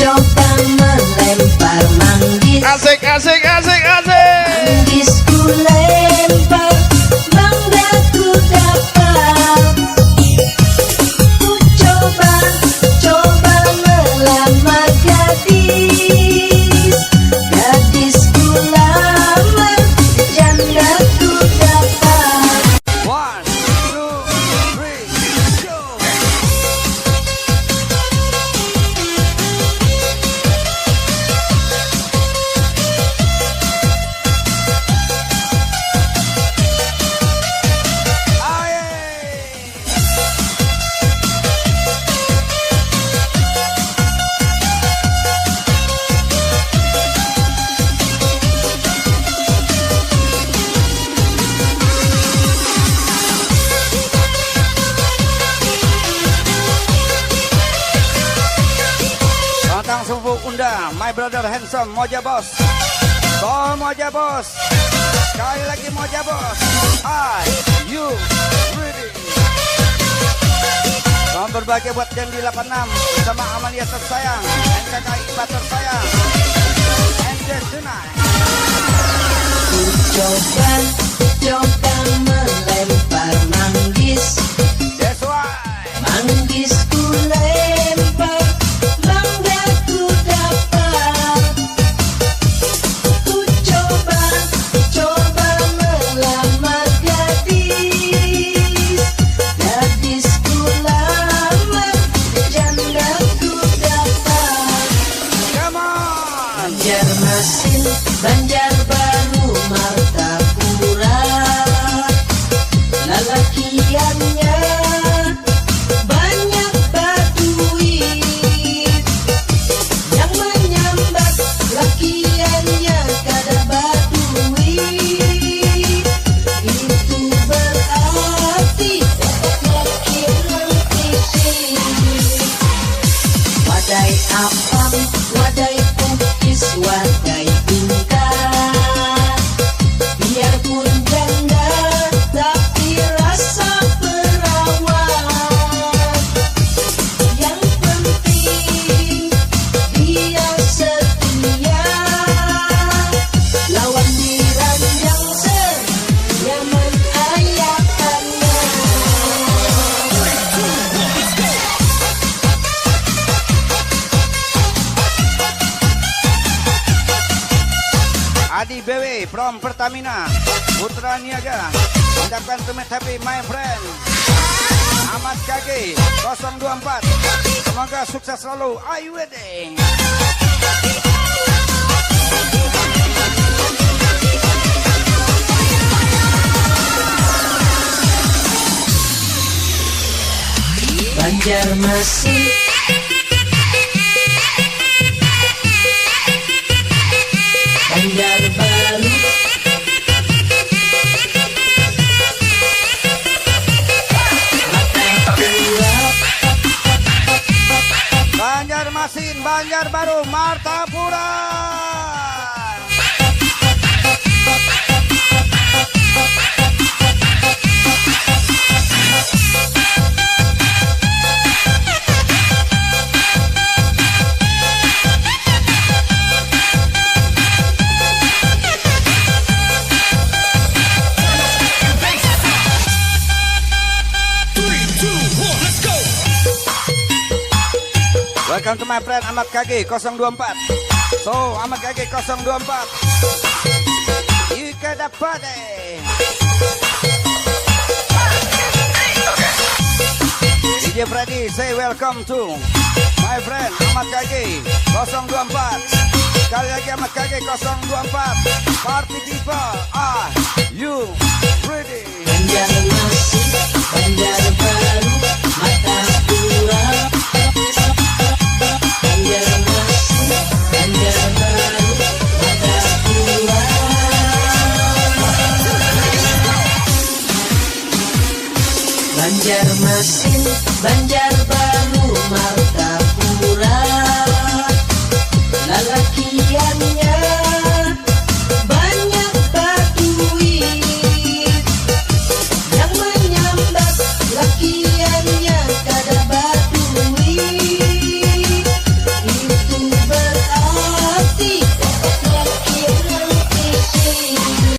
Coba melempar manggis. Asik, asik, asik, asik. Manggisku lempar, banggaku dapat. Ku coba melamar gadis. Gadisku lamar, jandaku dapat. 1, 2, 3, go. Tantang subuh undang, my brother handsome, Moja Bos. Go Moja Bos. Sekali lagi Moja Bos. Are you ready? Salam berbahagia buat Dendi 86 bersama Amalia tersayang, NKKI Iqbal tersayang. And just tonight. Ku coba melempar manggis. That's why. Manggisku lempar, banggaku dapat. Ku coba melamar gadis. Gadisku lamar, jandaku dapat. Come on. Banjarmasin, Banjarbaru, Martapura. Lalakiannya banyak baduit yang menyambat, lakiannya kada baduit. Itu berarti laki fisik. Wadai apam, wadai pukis, wadai tingkat. Biarpun janda tapi rasa perawat. Yang penting dia setia. Lawan diranjang senyaman ayatannya. Adi BW from Pertamina Putra Niaga ucapkan to meet happy my friend Ahmad KG 024. Semoga sukses selalu. Are you ready? Banjarmasin, Banjarbaru, Martapura. Banjarmasin, Banjarbaru, Martapura. Welcome to my friend Ahmad KG 024. So Ahmad KG 024. You gotta party. DJ Freddy say welcome to my friend Ahmad KG 024. Sekali lagi Ahmad KG 024. Party people, are you ready? Banjarmasin, Banjarbaru, Martapura. Banjarmasin, Banjarbaru, Martapura. Banjarmasin, Banjarbaru, Martapura.